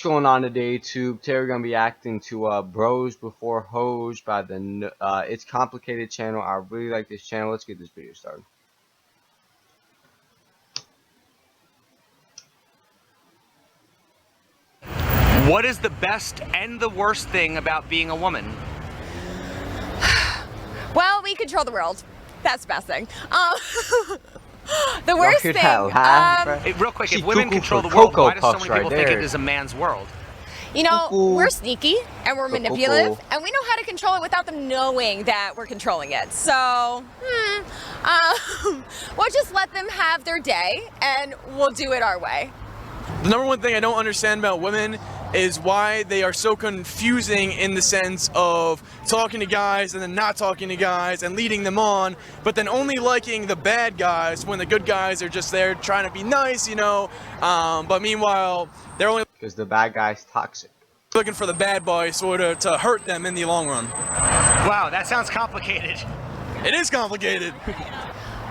Going on today, YouTube? Today we're gonna be acting to Bros Before Hoes by the It's Complicated channel. I really like this channel. Let's get this video started. What is the best and the worst thing about being a woman? Well, we control the world. That's the best thing. The worst thing. Real quick, if women control the world, why do so many people think it is a man's world? You know, we're sneaky and we're manipulative, and we know how to control it without them knowing that we're controlling it. So, we'll just let them have their day, and we'll do it our way. The number one thing I don't understand about women is why they are so confusing in the sense of talking to guys and then not talking to guys and leading them on, but then only liking the bad guys when the good guys are just there trying to be nice, you know, but meanwhile, they're only because the bad guy's toxic. Looking for the bad boy sort of to hurt them in the long run. Wow, that sounds complicated. It is complicated.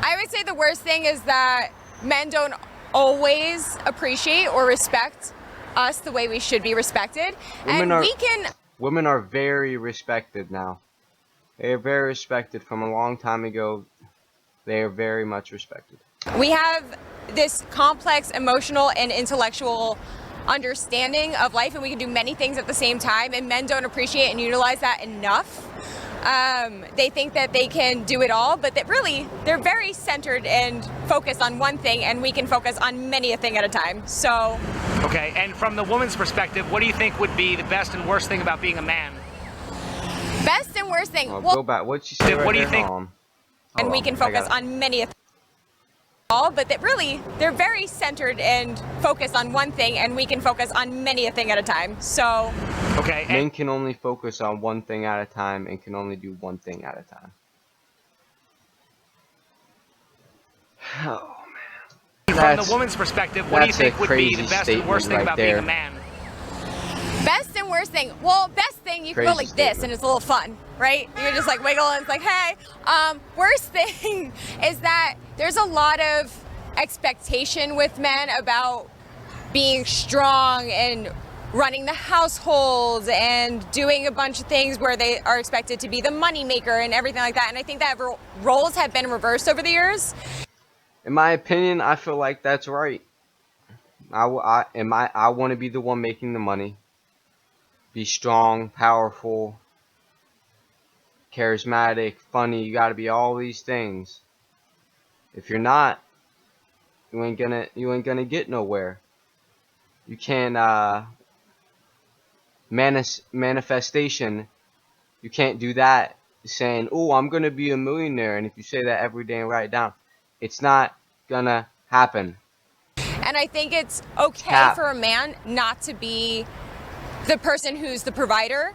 I would say the worst thing is that men don't always appreciate or respect us the way we should be respected. Women are very respected now. They are very respected from a long time ago. They are very much respected. We have this complex emotional and intellectual understanding of life, and we can do many things at the same time, and men don't appreciate and utilize that enough. They think that they can do it all, but that really they're very centered and focused on one thing, and we can focus on many a thing at a time. So okay, and from the woman's perspective, what do you think would be the best and worst thing about being a man? Best and worst thing, well, go back. What'd you say? What do you think? And we can focus on many a thing. All, but that really they're very centered and focused on one thing, and we can focus on many a thing at a time. So okay, men can only focus on one thing at a time and can only do one thing at a time. Oh man. From the woman's perspective, what do you think would be the best and worst thing about being a man? Best and worst thing. Well, best thing, you can go like this and it's a little fun, right? You can just like wiggle and it's like, hey. Worst thing is that there's a lot of expectation with men about being strong and running the household and doing a bunch of things where they are expected to be the money maker and everything like that. And I think that roles have been reversed over the years. In my opinion, I feel like that's right. I want to be the one making the money. Be strong, powerful, charismatic, funny. You gotta be all these things. If you're not, you ain't gonna get nowhere. You can't manifestation. You can't do that saying, "Oh, I'm gonna be a millionaire," and if you say that every day and write it down, it's not gonna happen. And I think it's okay for a man not to be the person who's the provider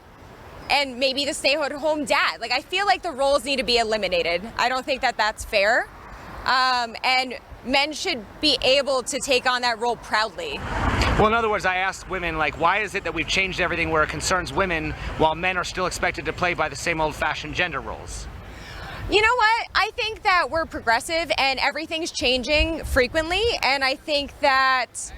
and maybe the stay-at-home dad. Like, I feel like the roles need to be eliminated. I don't think that that's fair. And men should be able to take on that role proudly. Well, in other words, I asked women, like, why is it that we've changed everything where it concerns women while men are still expected to play by the same old-fashioned gender roles? You know what? I think that we're progressive and everything's changing frequently, and I think that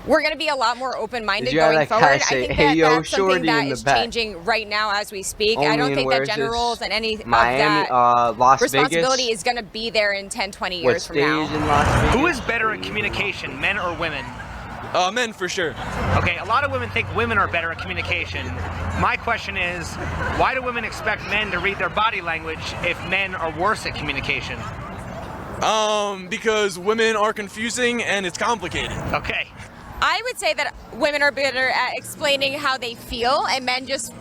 we're going to be a lot more open-minded going forward. I think that that's something that is changing right now as we speak. I don't think that gender roles and any of that responsibility is going to be there in 10, 20 years from now. Who is better at communication, men or women? Men for sure. Okay, a lot of women think women are better at communication. My question is, why do women expect men to read their body language if men are worse at communication? Because women are confusing and it's complicated. Okay. I would say that women are better at explaining how they feel, and men just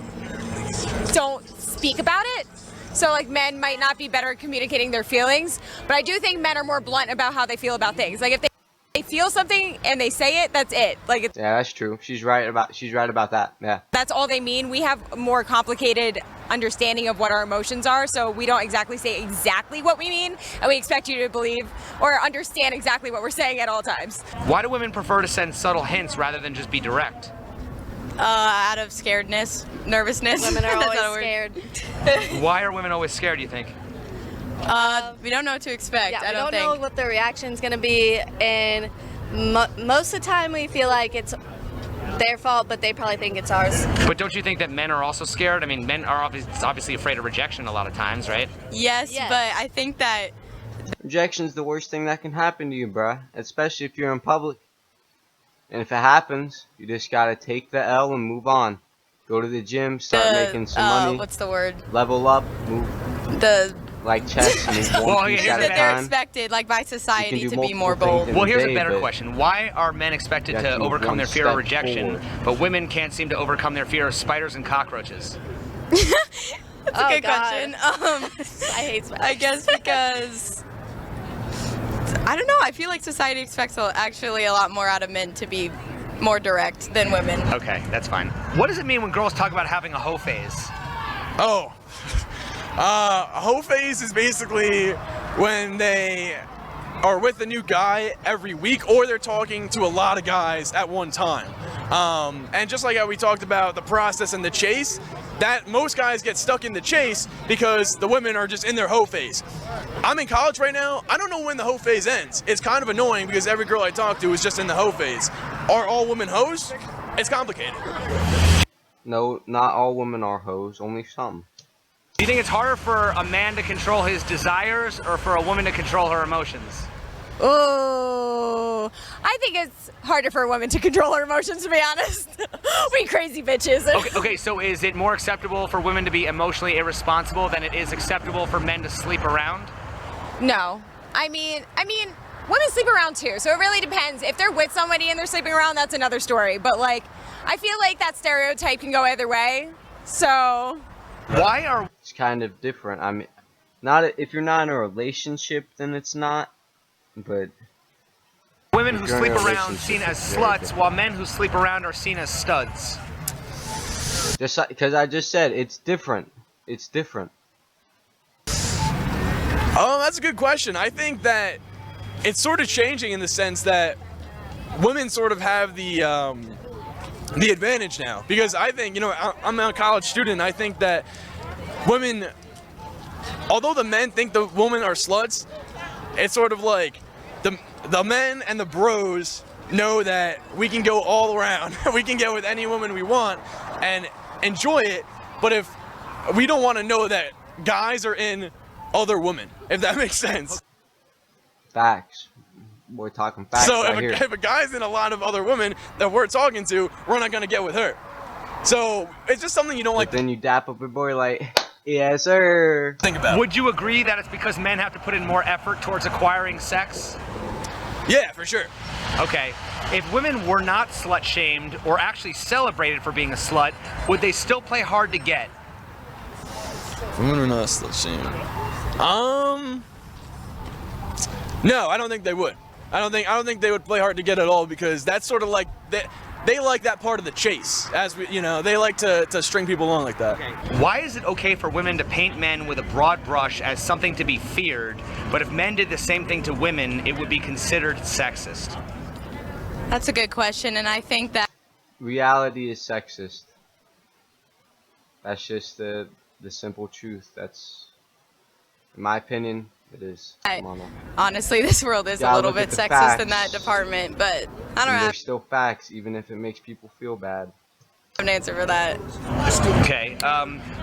don't speak about it. So, like, men might not be better at communicating their feelings, but I do think men are more blunt about how they feel about things. Like, if they feel something and they say it, that's it. Like, yeah, that's true. She's right about that. Yeah. That's all they mean. We have a more complicated understanding of what our emotions are, so we don't exactly say exactly what we mean, and we expect you to believe or understand exactly what we're saying at all times. Why do women prefer to send subtle hints rather than just be direct? Out of scaredness, nervousness. Women are always scared. Why are women always scared, do you think? We don't know what to expect. Yeah, I don't think. know what the reaction's going to be, and most of the time we feel like it's their fault, but they probably think it's ours. But don't you think that men are also scared? I mean, men are obviously afraid of rejection a lot of times, right? Yes, Yes. but I think that Rejection's the worst thing that can happen to you, bruh. Especially if you're in public. And if it happens, you just gotta take the L and move on. Go to the gym, start making some money, what's the word? level up, move The like chess, move Well, one here's piece at the a that they're time. expected, like by society, do to be more multiple bold. things Well, here's a day, better but question. Why are men expected you have to to move overcome one their fear of step rejection, forward. but women can't seem to overcome their fear of spiders and cockroaches? That's Oh, a good God. question. I hate spiders. I guess because I don't know. I feel like society expects actually a lot more out of men to be more direct than women. Okay, that's fine. What does it mean when girls talk about having a hoe phase? Oh, a hoe phase is basically when they are with a new guy every week, or they're talking to a lot of guys at one time. And just like how we talked about the process and the chase, that most guys get stuck in the chase because the women are just in their hoe phase. I'm in college right now. I don't know when the hoe phase ends. It's kind of annoying because every girl I talk to is just in the hoe phase. Are all women hoes? It's complicated. No, not all women are hoes, only some. Do you think it's harder for a man to control his desires or for a woman to control her emotions? Oh, I think it's harder for a woman to control her emotions, to be honest. We crazy bitches. Okay, so is it more acceptable for women to be emotionally irresponsible than it is acceptable for men to sleep around? No. I mean, women sleep around too, so it really depends. If they're with somebody and they're sleeping around, that's another story. But like, I feel like that stereotype can go either way. So, Why are It's kind of different. I mean, if you're not in a relationship, then it's not. But women who If you're sleep in a around relationship, seen as it's very sluts, different. while men who sleep around are seen as studs? just because I just said it's different. It's different. Oh, that's a good question. I think that it's sort of changing in the sense that women sort of have the advantage now. Because I think, I'm a college student. I think that women, although the men think the women are sluts, it's sort of like the men and the bros know that we can go all around. We can get with any woman we want and enjoy it. But if we don't want to know that guys are in other women, if that makes sense. Facts. We're talking facts So right here. if a guy's in a lot of other women that we're talking to, we're not gonna get with her. So it's just something you don't like But then you dap up your boy like, yes sir. to think about. Would you agree that it's because men have to put in more effort towards acquiring sex? Yeah, for sure. Okay. If women were not slut shamed or actually celebrated for being a slut, would they still play hard to get? Women are not slut shamed. No, I don't think they would. I don't think they would play hard to get at all because that's sort of like they like that part of the chase. As we, they like to string people along like that. Why is it okay for women to paint men with a broad brush as something to be feared, but if men did the same thing to women, it would be considered sexist? That's a good question, and I think that Reality is sexist. That's just the simple truth. That's, in my opinion, it is. Come on now. honestly, this world is a Gotta little look at bit the sexist in facts. that department, but I don't And have they're still facts, even if it makes people feel bad. an answer for that. Okay.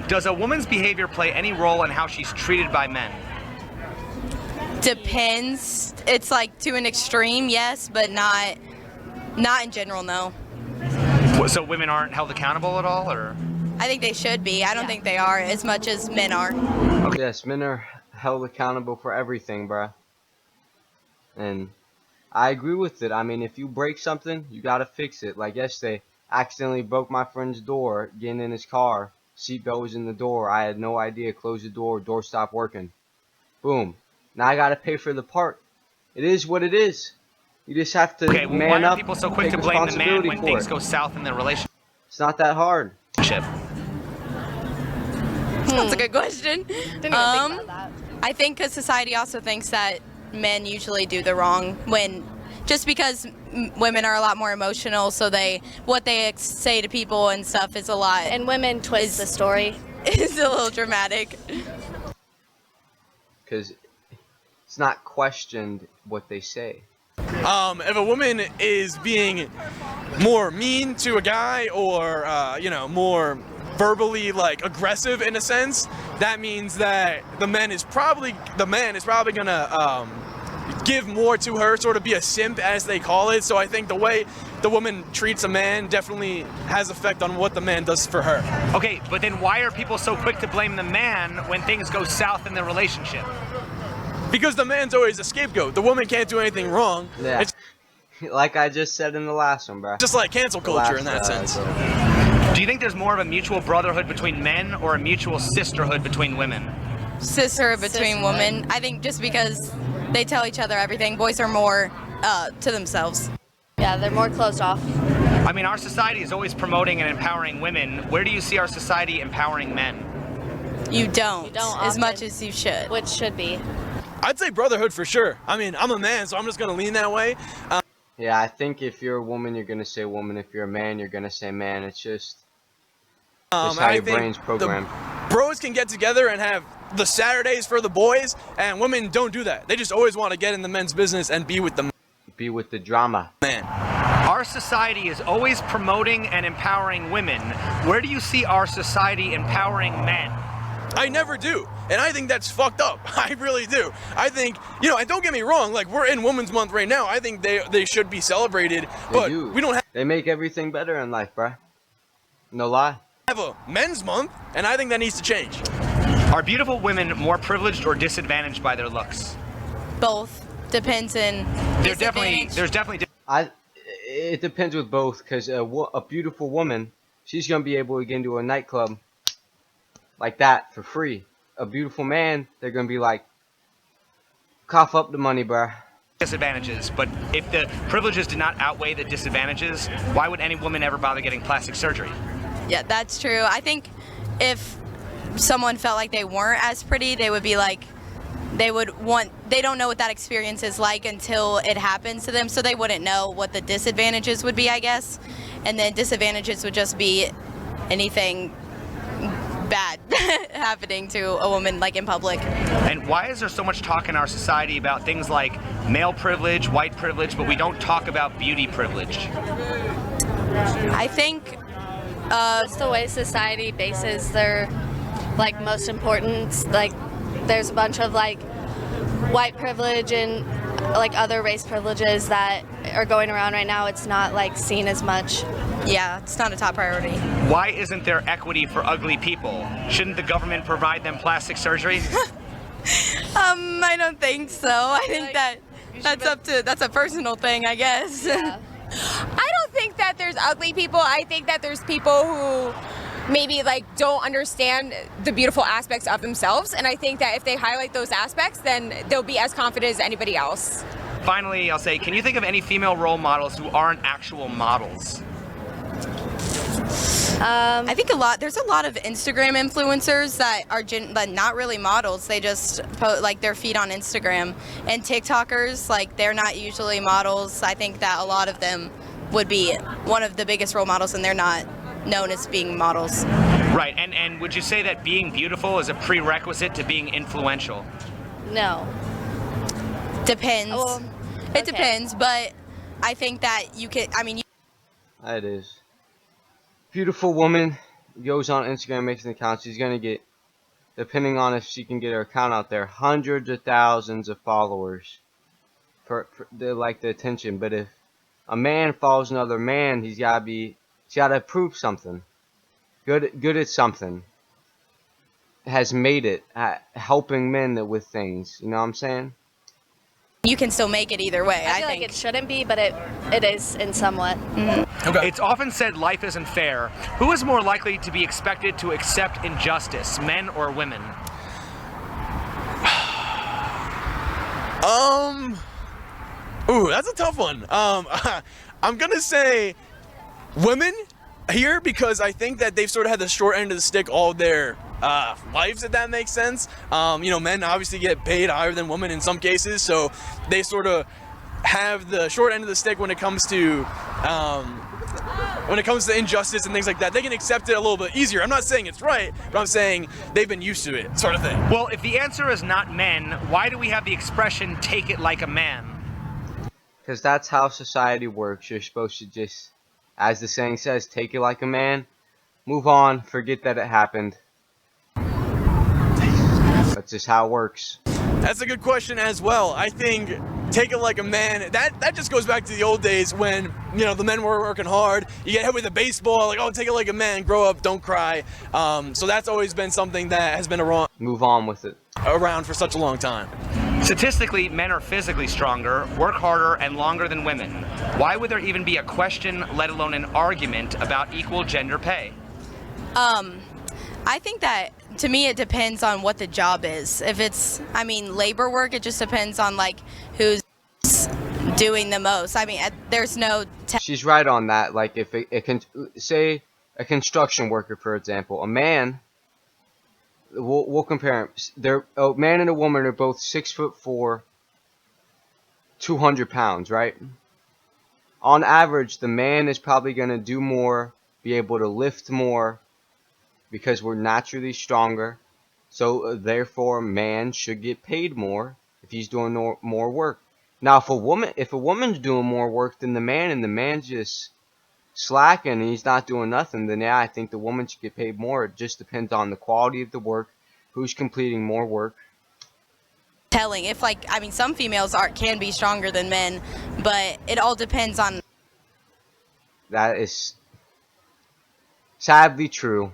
Does a woman's behavior play any role in how she's treated by men? Depends. It's like to an extreme, yes, but not in general, no. So women aren't held accountable at all, or? I think they should be. I don't think they are as much as men are. Yes, men are held accountable for everything, bruh. And I agree with it. I mean, if you break something, you gotta fix it. Like yesterday, accidentally broke my friend's door getting in his car. Seatbelt was in the door. I had no idea. Closed the door stopped working. Boom. Now I gotta pay for the part. It is what it is. You just have to Okay, well, why man are up. people so quick take to blame the man responsibility when for things it. go south in their relationship? It's not that hard. That's a good question. Didn't even think about that. I think because society also thinks that men usually do the wrong when just because women are a lot more emotional, so what they say to people and stuff is a lot And women twist the story. is a little dramatic. Because it's not questioned what they say. If a woman is being more mean to a guy or more verbally like aggressive in a sense, that means that the man is probably gonna give more to her, sort of be a simp as they call it. So I think the way the woman treats a man definitely has effect on what the man does for her. Okay, but then why are people so quick to blame the man when things go south in the relationship? Because the man's always a scapegoat. The woman can't do anything wrong. Yeah. It's Like I just said in the last one, bro. just like cancel culture in that sense. Do you think there's more of a mutual brotherhood between men or a mutual sisterhood between women? Sisterhood between Sisterhood. women. I think just because they tell each other everything. Boys are more to themselves. Yeah, they're more closed off. I mean, our society is always promoting and empowering women. Where do you see our society empowering men? You don't, You don't as much often. as you should. Which should be. I'd say brotherhood for sure. I mean, I'm a man, so I'm just gonna lean that way. Yeah, I think if you're a woman, you're gonna say woman. If you're a man, you're gonna say man. It's just how I your think brain's programmed. the bros can get together and have the Saturdays for the boys, and women don't do that. They just always want to get in the men's business and be with the Be with the drama. man. Our society is always promoting and empowering women. Where do you see our society empowering men? I never do, and I think that's fucked up. I really do. I think, and don't get me wrong, like we're in Women's Month right now. I think they should be celebrated, They but do. we don't They make everything better in life, bruh. No lie. have a Men's Month, and I think that needs to change. Are beautiful women more privileged or disadvantaged by their looks? Both depends in. There's definitely. It depends with both, because a beautiful woman, she's gonna be able to get into a nightclub like that for free. A beautiful man, they're gonna be like, cough up the money, bruh. Disadvantages, but if the privileges did not outweigh the disadvantages, why would any woman ever bother getting plastic surgery? Yeah, that's true. I think if someone felt like they weren't as pretty, they would be like, they don't know what that experience is like until it happens to them, so they wouldn't know what the disadvantages would be, I guess. And then disadvantages would just be anything bad happening to a woman, like in public. And why is there so much talk in our society about things like male privilege, white privilege, but we don't talk about beauty privilege? I think It's the way society bases their most importance. Like there's a bunch of white privilege and other race privileges that are going around right now. It's not seen as much. yeah, it's not a top priority. Why isn't there equity for ugly people? Shouldn't the government provide them plastic surgery? I don't think so. I think that's a personal thing, I guess. Yeah. I don't think that there's ugly people. I think that there's people who maybe don't understand the beautiful aspects of themselves, and I think that if they highlight those aspects, then they'll be as confident as anybody else. Finally, I'll say, can you think of any female role models who aren't actual models? I think there's a lot of Instagram influencers that are but not really models. They just put their feed on Instagram, and TikTokers, they're not usually models. I think that a lot of them would be one of the biggest role models, and they're not known as being models. Right, and would you say that being beautiful is a prerequisite to being influential? No. Depends. Well, It okay. depends, but I think that you could. I mean, That is. Beautiful woman goes on Instagram, makes an account. She's gonna get, depending on if she can get her account out there, hundreds of thousands of followers for the attention. But if a man follows another man, he's gotta prove something. Good at something. Has made it at helping men with things. You know what I'm saying? you can still make it either way. I feel think. like it shouldn't be, but it is in somewhat. Okay. It's often said life isn't fair. Who is more likely to be expected to accept injustice, men or women? Ooh, that's a tough one. I'm gonna say women here because I think that they've sort of had the short end of the stick all their lives, if that makes sense. Men obviously get paid higher than women in some cases, so they sort of have the short end of the stick when it comes to injustice and things like that. They can accept it a little bit easier. I'm not saying it's right, but I'm saying they've been used to it, sort of thing. Well, if the answer is not men, why do we have the expression "take it like a man"? Because that's how society works. You're supposed to just as the saying says, take it like a man, move on, forget that it happened. That's just how it works. That's a good question as well. I think take it like a man. That just goes back to the old days when, you know, the men were working hard. You get hit with a baseball, like, oh, take it like a man, grow up, don't cry. So that's always been something that has been Move on with it. around for such a long time. Statistically, men are physically stronger, work harder, and longer than women. Why would there even be a question, let alone an argument, about equal gender pay? I think that, to me, it depends on what the job is. If it's, I mean, labor work, it just depends on, like, who's doing the most. I mean, there's no... She's right on that. Like, if it can say a construction worker, for example, a man, we'll compare them. A man and a woman are both 6'4", 200 pounds, right? On average, the man is probably going to do more, be able to lift more, because we're naturally stronger. So therefore, man should get paid more if he's doing more work. Now, if a woman's doing more work than the man, and the man's just slacking and he's not doing nothing, then yeah, I think the woman should get paid more. It just depends on the quality of the work, who's completing more work. Telling if, like, I mean, some females can be stronger than men, but it all depends on... That is sadly true.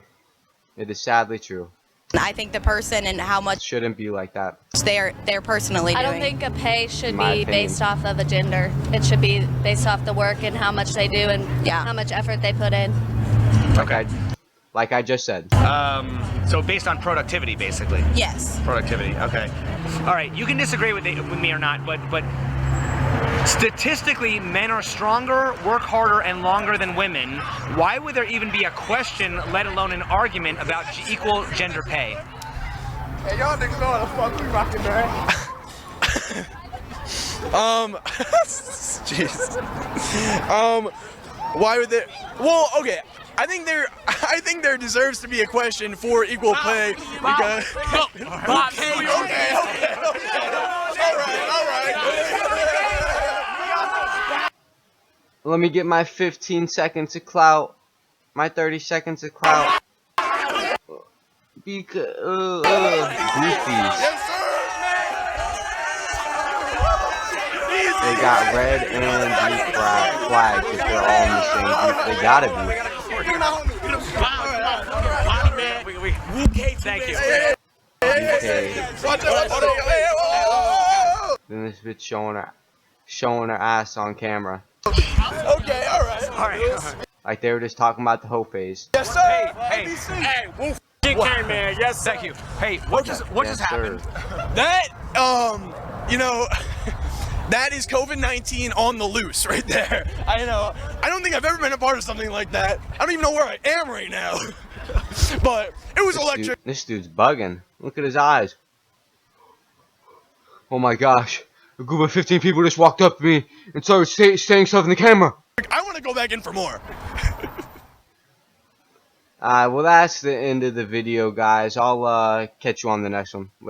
It is sadly true. I think the person and how much Shouldn't be like that. they're personally doing. I don't think a pay should My be opinion. based off of a gender. It should be based off the work and how much they do and how much effort they put in. Like I just said. So based on productivity, basically. Yes. Productivity. Okay. All right. You can disagree with me or not, but statistically, men are stronger, work harder, and longer than women. Why would there even be a question, let alone an argument, about equal gender pay? Hey, y'all niggas know what the fuck we rocking, man. Jeez. Why would there? Well, okay. I think there deserves to be a question for equal pay because. Okay. All right. Let me get my 15 seconds of clout. My 30 seconds of clout. Because goofies. They got red and blue flags if they're all in the same group. They gotta be. Thank you. Okay. Then this bitch showing her ass on camera. Okay, all right. Like they were just talking about the whole phase. Yes, sir. Hey, Wolf. Man, yes, thank you. Hey, what just happened? That, you know, that is COVID-19 on the loose right there. I know. I don't think I've ever been a part of something like that. I don't even know where I am right now. But it was electric. This dude's bugging. Look at his eyes. Oh my gosh. A group of 15 people just walked up to me and started saying stuff in the camera. I want to go back in for more. Well, that's the end of the video, guys. I'll catch you on the next one. Later.